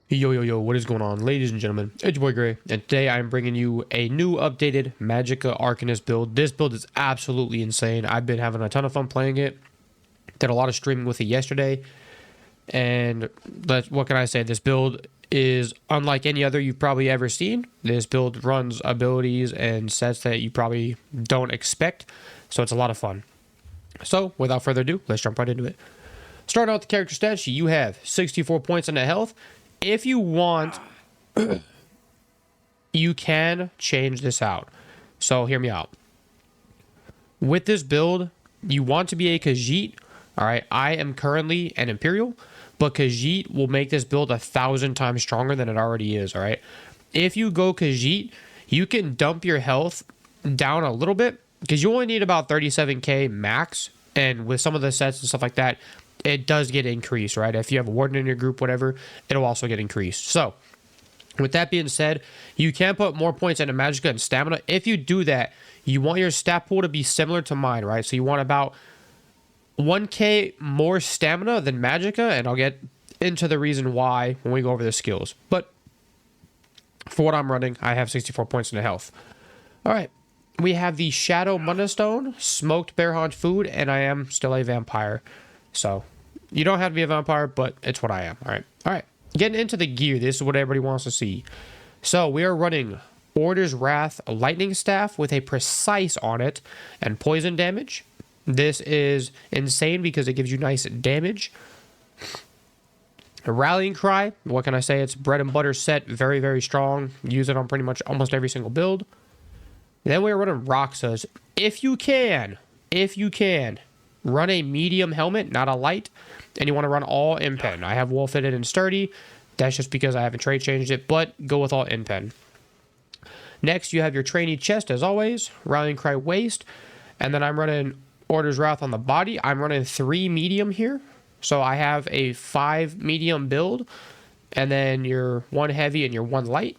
Yo, what is going on, ladies and gentlemen? It's your boy Gray, and today I'm bringing you a new updated Magicka ARCANIST build. This build is absolutely insane. I've been having a ton of fun playing it. Did a lot of streaming with it yesterday, and what can I say? This build is unlike any other you've probably ever seen. This build runs abilities and sets that you probably don't expect, so it's a lot of fun. So, without further ado, let's jump right into it. Starting out with the character stats, you have 64 points in the health. If you want, you can change this out. So hear me out. With this build, you want to be a Khajiit. Alright, I am currently an Imperial, but Khajiit will make this build 1,000 times stronger than it already is. Alright, if you go Khajiit, you can dump your health down a little bit, because you only need about 37k max, and with some of the sets and stuff like that, it does get increased, right? If you have a warden in your group, whatever, it'll also get increased. So, with that being said, you can put more points into Magicka and stamina. If you do that, you want your stat pool to be similar to mine, right? So you want about 1k more stamina than Magicka, and I'll get into the reason why when we go over the skills. But for what I'm running, I have 64 points into health. All right. We have the Shadow Munastone, Smoked Bear Haunch Food, and I am still a vampire. So, you don't have to be a vampire, but it's what I am. All right. Getting into the gear, this is what everybody wants to see. So, we are running Order's Wrath Lightning Staff with a precise on it and poison damage. This is insane because it gives you nice damage. A Rallying Cry, what can I say? It's bread and butter set, very, very strong. Use it on pretty much almost every single build. Then we're running Roxas. If you can, run a medium helmet, not a light, and you want to run all impen. I have wool fitted and sturdy. That's just because I haven't trade changed it, but go with all impen. Next, you have your trainee chest, as always, Rallying Cry waist, and then I'm running Order's Wrath on the body. I'm running 3 medium here, so I have a 5 medium build, and then your 1 heavy and your 1 light.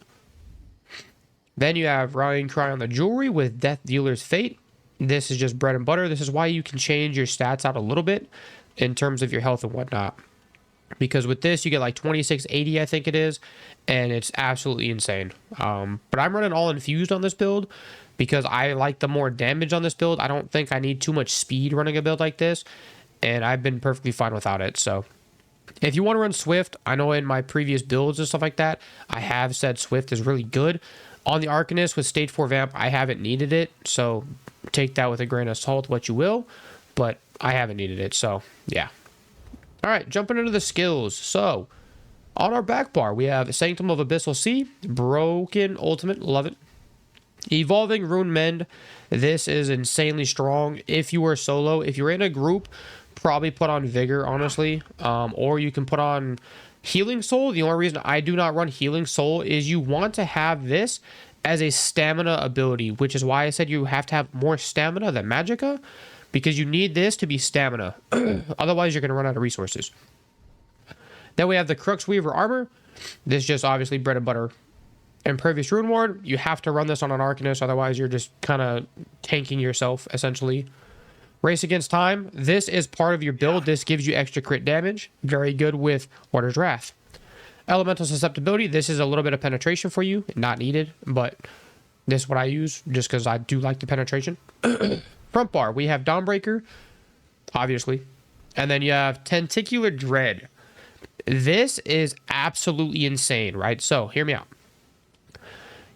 Then you have Rallying Cry on the jewelry with Death Dealer's Fate. This is just bread and butter. This is why you can change your stats out a little bit in terms of your health and whatnot. Because with this, you get like 2680, I think it is, and it's absolutely insane. But I'm running all infused on this build because I like the more damage on this build. I don't think I need too much speed running a build like this, and I've been perfectly fine without it. So if you want to run Swift, I know in my previous builds and stuff like that, I have said Swift is really good. On the Arcanist with Stage 4 Vamp, I haven't needed it, so take that with a grain of salt, what you will, but I haven't needed it, so yeah. Alright, jumping into the skills. So, on our back bar, we have Sanctum of Abyssal Sea, Broken Ultimate, love it. Evolving Rune Mend, this is insanely strong. If you are solo, if you're in a group, probably put on Vigor, honestly, or you can put on Healing Soul. The only reason I do not run Healing Soul is you want to have this as a stamina ability, which is why I said you have to have more stamina than Magicka, because you need this to be stamina. Otherwise, you're going to run out of resources. Then we have the Crux Weaver Armor. This is just obviously bread and butter. Impervious Rune Ward. You have to run this on an Arcanist, otherwise you're just kind of tanking yourself, essentially. Race Against Time. This is part of your build. This gives you extra crit damage. Very good with Order's Wrath. Elemental Susceptibility. This is a little bit of penetration for you. Not needed, but this is what I use just because I do like the penetration. Front bar. We have Dawnbreaker, obviously. And then you have Tentacular Dread. This is absolutely insane, right? So, hear me out.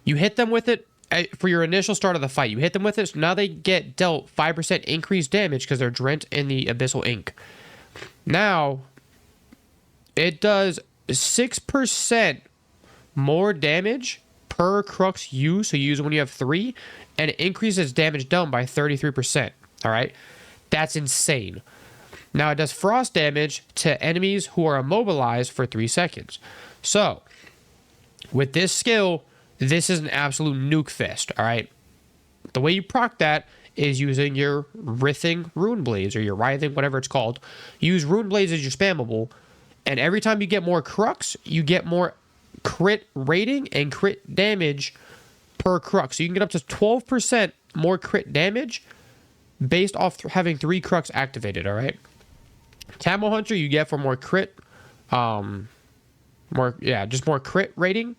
You hit them with it for your initial start of the fight. You hit them with it, so now they get dealt 5% increased damage because they're drenched in the Abyssal Ink. Now, it does 6% more damage per Crux use, so you use it when you have 3, and it increases damage done by 33%. Alright? That's insane. Now, it does frost damage to enemies who are immobilized for 3 seconds. So, with this skill, this is an absolute nuke fest, alright? The way you proc that is using your Writhing Rune Blades, or your Writhing, whatever it's called. Use Rune Blades as your spammable, and every time you get more Crux, you get more crit rating and crit damage per Crux. So you can get up to 12% more crit damage based off having 3 Crux activated, alright? Camo Hunter you get for more crit just more crit rating.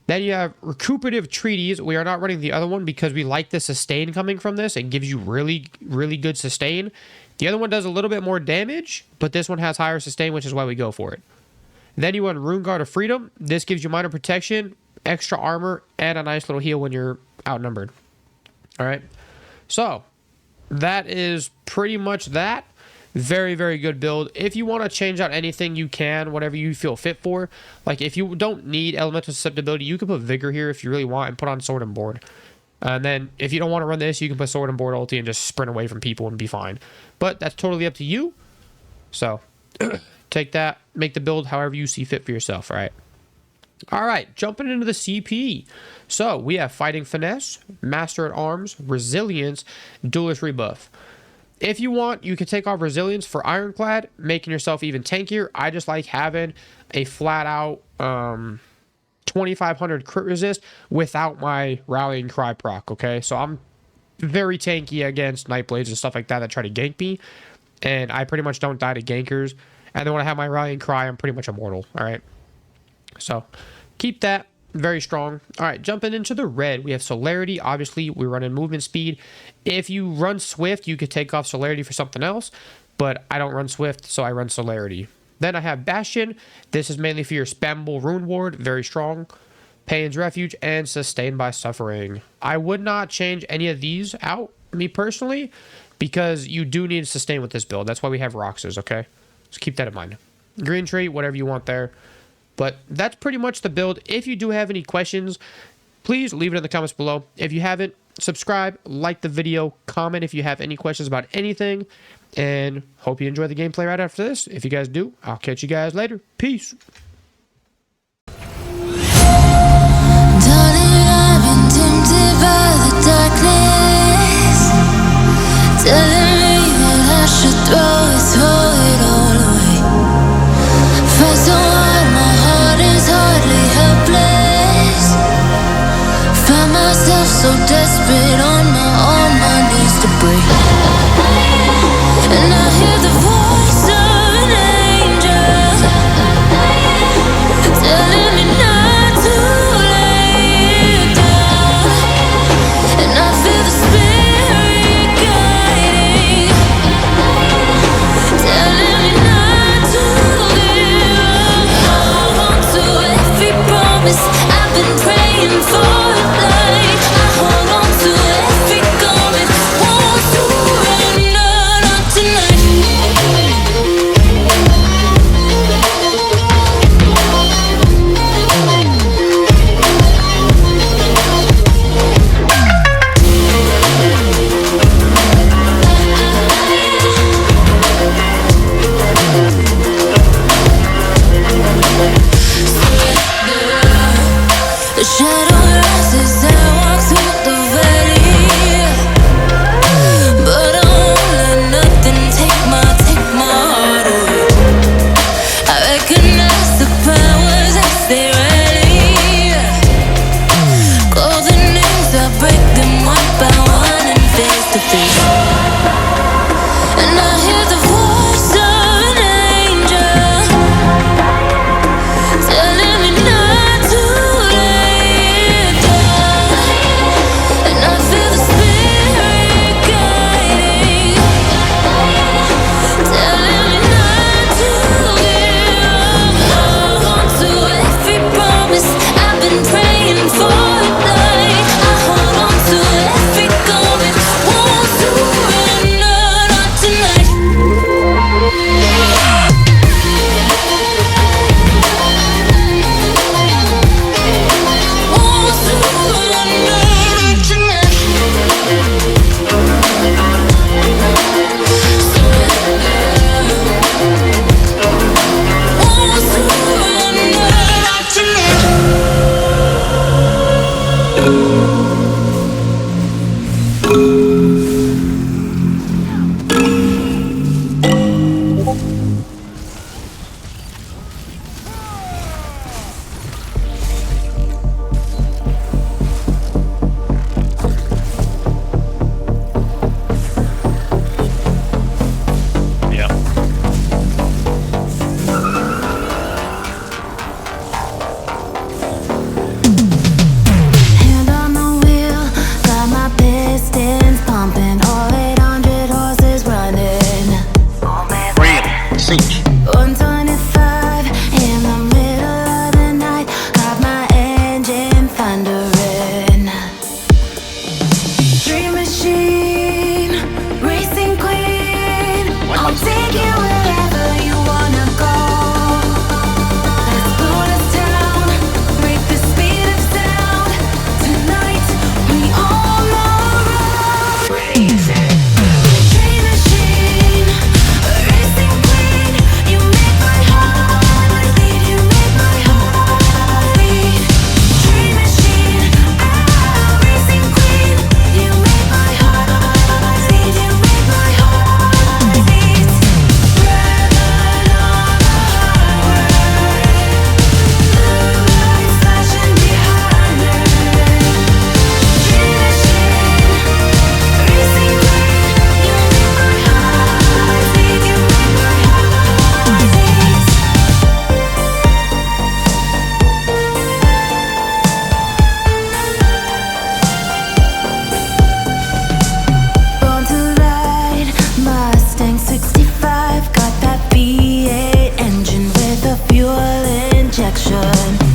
Then you have recuperative treaties. We are not running the other one because we like the sustain coming from this. It gives you really, really good sustain. The other one does a little bit more damage, but this one has higher sustain, which is why we go for it. Then you want Rune Guard of Freedom. This gives you minor protection, extra armor, and a nice little heal when you're outnumbered. All right. So that is pretty much that. Very, very good build. If you want to change out anything, you can, whatever you feel fit for. Like, if you don't need elemental susceptibility, you can put Vigor here if you really want and put on Sword and Board. And then, if you don't want to run this, you can put Sword and Board ulti and just sprint away from people and be fine. But that's totally up to you. So, take that, make the build however you see fit for yourself, all right? All right, jumping into the CP. So, we have Fighting Finesse, Master at Arms, Resilience, Duelist Rebuff. If you want, you can take off Resilience for Ironclad, making yourself even tankier. I just like having a flat-out 2500 crit resist without my Rallying Cry proc, okay? So I'm very tanky against Nightblades and stuff like that try to gank me, and I pretty much don't die to gankers. And then when I have my Rallying Cry, I'm pretty much immortal, all right? So keep that. Very strong. All right, jumping into the red, we have Celerity. Obviously, we run in movement speed. If you run Swift, you could take off Celerity for something else, but I don't run Swift, so I run Celerity. Then I have Bastion. This is mainly for your spammable Rune Ward. Very strong. Pain's Refuge and Sustained by Suffering. I would not change any of these out, me personally, because you do need to sustain with this build. That's why we have Roxas, okay? So keep that in mind. Green Tree, whatever you want there. But that's pretty much the build. If you do have any questions, please leave it in the comments below. If you haven't, subscribe, like the video, comment if you have any questions about anything, and hope you enjoy the gameplay right after this. If you guys do, I'll catch you guys later. Peace. Darling, I've been tempted by the darkness, telling me that I should throw it all away. Fight so hard, my heart is hardly helpless. Find myself so desperate on my knees to break. And I hear the voice of an angel telling me not to lay down. And I feel the spirit guiding, telling me not to give up. Hold on to every promise I've been praying for. Like I hold on to every garment, won't surrender, not tonight. The shadow rises and I walk through the valley, but I won't let nothing take my heart away. I recognize the powers as they rally. Call the names, I break them one by one and face to face. And I hear the voice of an angel telling me not to lay down. And I feel the spirit guiding, telling me not to give up. Hold on to every promise I've been praying for. Like I hold on to every garment, won't surrender. action.